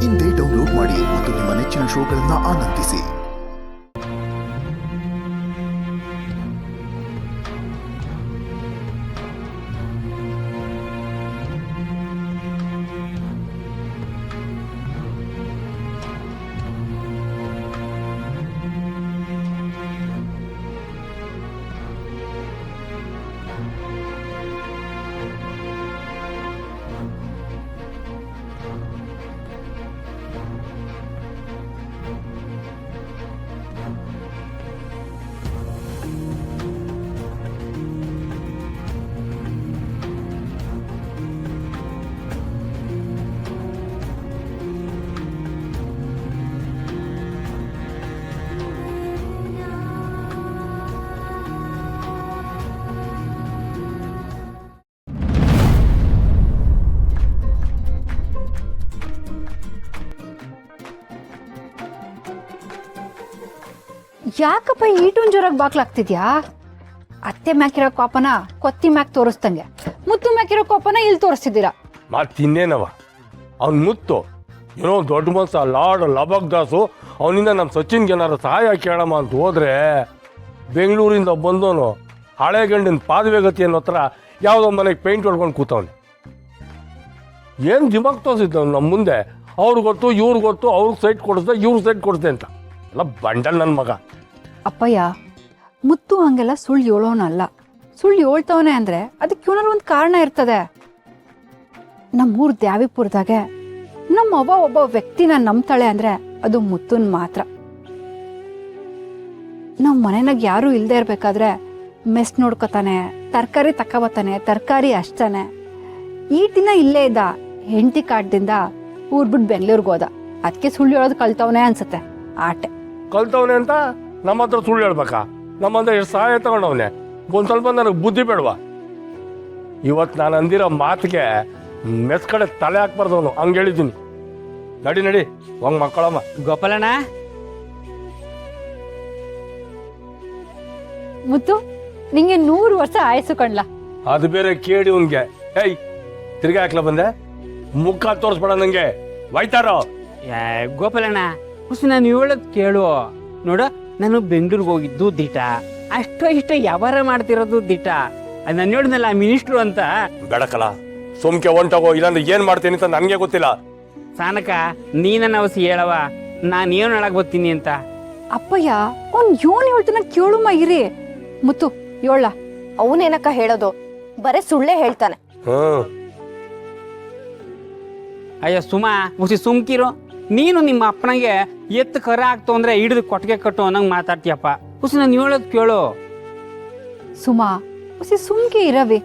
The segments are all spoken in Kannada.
ಇಂದೇ ಡೌನ್ಲೋಡ್ ಮಾಡಿ ಮತ್ತು ನಿಮ್ಮ ನೆಚ್ಚಿನ ಶೋಗಳನ್ನು ಆನಂದಿಸಿ. ಯಾಕಪ್ಪ ಈಟೊಂದು ಜೋರಾಗಿ ಬಾಕ್ಲಾಗ್ತಿದ್ಯಾ? ಅತ್ತೆ ಮ್ಯಾಕಿರೋ ಕೋಪನ ಕೊತ್ತಿ ಮ್ಯಾಕ್ ತೋರಿಸ್ದಂಗೆ ಮುತ್ತು ಮ್ಯಾಕಿರೋ ಕೋಪನ ಇಲ್ಲಿ ತೋರಿಸ್ತಿದ್ದೀರಾ. ಮತ್ತಿನ್ನೇನವ ಅವ್ನು ಮುತ್ತು ಏನೋ ದೊಡ್ಡ ಮನ್ಸ ಲಾರ್ಡ್ ಲಬಕ್ ದಾಸು. ಅವನಿಂದ ನಮ್ಮ ಸಚಿನ್ಗೆ ಏನಾರು ಸಹಾಯ ಕೇಳಮ್ಮ ಅಂತ ಹೋದ್ರೆ ಬೆಂಗಳೂರಿಂದ ಬಂದವನು ಹಳೆ ಗಂಡಿನ ಪಾದವೇಗತಿ ಅನ್ನೋ ಹತ್ರ ಯಾವುದೋ ಮನೆಗೆ ಪೇಂಟ್ ಹೊಡ್ಕೊಂಡು ಕೂತವನೆ. ಏನು ದಿಮಾಗ್ ತೋರಿಸಿದ್ದವ್ ನಮ್ಮ ಮುಂದೆ. ಅವ್ರಿಗೆ ಗೊತ್ತು ಇವ್ರಿಗೆ ಗೊತ್ತು, ಅವ್ರಿಗೆ ಸೈಟ್ ಕೊಡಿಸ್ದೆ ಇವ್ರಿಗೆ ಸೈಟ್ ಕೊಡಿಸ್ದೆ ಅಂತ ಎಲ್ಲ ಬಂಡಲ್ ನನ್ನ ಮಗ. ಅಪ್ಪಯ್ಯ, ಮುತ್ತು ಹಂಗೆಲ್ಲ ಸುಳ್ಳು ಹೇಳೋನಲ್ಲ. ಸುಳ್ಳು ಹೇಳ್ತವನೆ ಅಂದ್ರೆ ಅದಕ್ಕೆ ಏನಾರು ಒಂದು ಕಾರಣ ಇರ್ತದೆ. ನಮ್ಮೂರ್ ದ್ಯಾವಿಪುರದಾಗೆ ನಮ್ಮ ಅವ್ವ ಒಬ್ಬ ವ್ಯಕ್ತಿನ ನಂಬ್ತಾಳೆ ಅಂದ್ರೆ ಅದು ಮುತ್ತುನ್ ಮಾತ್ರ. ನಮ್ಮ ಮನೆನಾಗ ಯಾರು ಇಲ್ದೇ ಇರ್ಬೇಕಾದ್ರೆ ಮೆಸ್ ನೋಡ್ಕೊತಾನೆ, ತರಕಾರಿ ತಕೊಬತ್ತಾನೆ, ತರಕಾರಿ ಅಷ್ಟನೆ. ಈ ದಿನ ಇಲ್ಲೇ ಇದ್ದ, ಹೆಂಡತಿ ಕಾಟದಿಂದ ಊರ್ ಬಿಟ್ಟು ಬೆಂಗ್ಳೂರ್ಗೆ ಹೋದ. ಅದಕ್ಕೆ ಸುಳ್ಳು ಹೇಳೋದು ಕಲ್ತವನೆ ಅನ್ಸುತ್ತೆ. ಆಟೆ ಕಲ್ತವನೆ ಅಂತ ನಮ್ಮ ಹತ್ರ ಸುಳ್ಳು ಹೇಳ್ಬೇಕಾ? ನಮ್ಮ ಹತ್ರ ಎಷ್ಟು ಸಹಾಯ ತಗೊಂಡವನೆ. ಒಂದು ಸ್ವಲ್ಪ ನನಗೆ ಬುದ್ಧಿ ಬೇಡವಾ? ಇವತ್ತು ನಾನು ಅಂದಿರೋ ಮಾತಿಗೆ ಮೆಸ್ ಕಡೆ ತಲೆ ಹಾಕ್ಬಾರ್ದವನು, ಹಂಗೆ ಹೇಳಿದ್ದೀನಿ. ನಡಿ ನಡಿ ಹಂಗೆ ಮಕ್ಕಳಮ್ಮ. ಗೋಪಾಲಣ್ಣ, ಮುತ್ತು ನಿಂಗೆ 100 ವರ್ಷ ಆಯಸ್ಸು ಕಣ್ಲ. ಅದು ಬೇರೆ ಕೇಳಿ ಅವನ್ಗೆ. ಏಯ್ ತಿರ್ಗಿ ಹಾಕ್ಲ ಬಂದೆ, ಮುಖ ತೋರಿಸ್ಬೇಡ ನಂಗೆ, ಒಯ್ತಾರೋ. ಗೋಪಾಲಣ್ಣ ಹುಸಿ ನಾನು ಹೇಳೋದು ಕೇಳು. ನೋಡು, ನಾನು ಬೆಂಗಳೂರಿಗೆ ಹೋಗಿದ್ದು ದಿಟ, ಅಷ್ಟೋ ಇಷ್ಟ ವ್ಯವಹಾರ ಮಾಡ್ತಿರೋದು ದಿಟ. ನಾನು ಹೇಳಿದ್ನಲ್ಲ ಮಿನಿಸ್ಟ್ರು ಅಂತ. ಬೆಳಕಲ್ಲ ಸೋಮ್ಕೆ ಹೊಂಟೋಗೋ, ಇಲ್ಲಾಂದ್ರೆ ಏನ್ ಮಾಡ್ತೀನಿ ಅಂತ ನನಗೆ ಗೊತ್ತಿಲ್ಲ. ಸಾನಕ ನೀನನ್ನ ಅವಸಿ ಹೇಳವ, ನಾನು ಏನು ಹೇಳಕ್ ಬರ್ತೀನಿ ಅಂತ. ಅಪ್ಪಯ್ಯ ಅವ್ನ್ ಏನ್ ಹೇಳ್ತಾನ ಕೇಳುಮ ಇರಿ. ಮುತ್ತು ಹೇಳ. ಅವನೇನಕ್ಕ ಹೇಳೋದು, ಬರೇ ಸುಳ್ಳೇ ಹೇಳ್ತಾನೆ. ಅಯ್ಯ ಸುಮಾ, ಹುಸಿ ಸುಮ್ಕಿರು. ನೀನು ನಿಮ್ಮ ಅಪ್ಪನಿಗೆ ಎತ್ತು ಕರ ಆಗ್ತು ಅಂದ್ರೆ ಹಿಡಿದು ಕೊಟ್ಟಿಗೆ ಕಟ್ಟು ಅನ್ನಂಗೆ ಮಾತಾಡ್ತೀಯಪ್ಪ. ಹುಸಿ ನಾನು ಹೇಳೋದು ಕೇಳು. ಸುಮಾ ಹುಸಿ ಸುಮ್ಕೆ ಇರವಿ.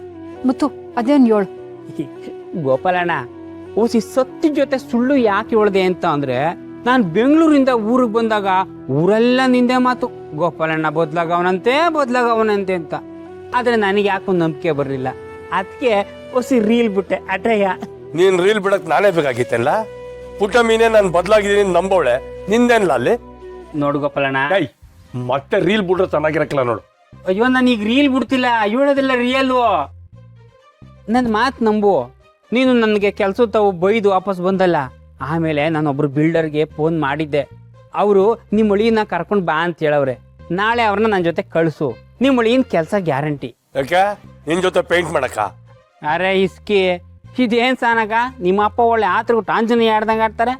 ಮುತ್ತು ಅದೇನ್ ಹೇಳು. ಗೋಪಾಲಣ್ಣ, ಹುಸಿ ಸತ್ತಿ ಜೊತೆ ಸುಳ್ಳು ಯಾಕೆ ಹೇಳ್ದೆ ಅಂತ ಅಂದ್ರೆ, ನಾನು ಬೆಂಗಳೂರಿಂದ ಊರಿಗೆ ಬಂದಾಗ ಊರೆಲ್ಲ ನಿಂದೆ ಮಾತು, ಗೋಪಾಲಣ್ಣ ಬದ್ಲಾಗವನಂತೆ ಅಂತ. ಆದ್ರೆ ನನಗೆ ಯಾಕೊಂದು ನಂಬಿಕೆ ಬರಲಿಲ್ಲ. ಅದಕ್ಕೆ ಹೊಸಿ ರೀಲ್ ಬಿಟ್ಟೆ ಅಟಯ್ಯ. ನೀನ್ ರೀಲ್ ಬಿಡಕ್ ನಾನೇ ಬೇಕಾಗಿತ್ತಲ್ಲ. ಪುಟ್ಟ ಮೀನೇ ನಾನು ಬದಲಾಗಿದ್ದೀನಿ ನಂಬೋಳೆ, ನಿಂದೇನ್ಲ ಅಲ್ಲಿ. ನೋಡು ಗೋಪಾಲಣ್ಣ, ಮತ್ತೆ ರೀಲ್ ಬಿಡ್ರೆ ಚೆನ್ನಾಗಿರಕ್ಕಿಲ್ಲ ನೋಡು. ಅಯ್ಯೋ ನಾನು ಈಗ ರೀಲ್ ಬಿಡ್ತಿಲ್ಲ, ಹೇಳೋದಿಲ್ಲ ರಿಯಲ್. ನನ್ನ ಮಾತು ನಂಬು. ನೀನು ನನಗೆ ಕೆಲಸ ತಾವು ಬೈದು ವಾಪಸ್ ಬಂದಲ್ಲ, ಆಮೇಲೆ ನಾನೊಬ್ರು ಬಿಲ್ಡರ್ಗೆ ಫೋನ್ ಮಾಡಿದ್ದೆ. ಅವರು ನಿಮ್ಮ ಅಳಿಯನ್ನ ಕರ್ಕೊಂಡು ಬಾ ಅಂತ ಹೇಳವ್ರೆ. ನಾಳೆ ಅವ್ರನ್ನ ನನ್ನ ಜೊತೆ ಕಳಿಸು, ನಿಮ್ಮ ಅಳಿಯನ ಕೆಲಸ ಗ್ಯಾರಂಟಿ. ಯಾಕೆ ನಿನ್ ಜೊತೆ ಪೇಂಟ್ ಮಾಡಕ? ಅರೆ ಇಸ್ಕಿ, ಇದೇನ್ ಸಾನಕ, ನಿಮ್ಮ ಅಪ್ಪ ಒಳ್ಳೆ ಆತರಿಗೂ ಆಂಜನೇಯ ಆಡ್ದಂಗೆ ಆಡ್ತಾರೆ.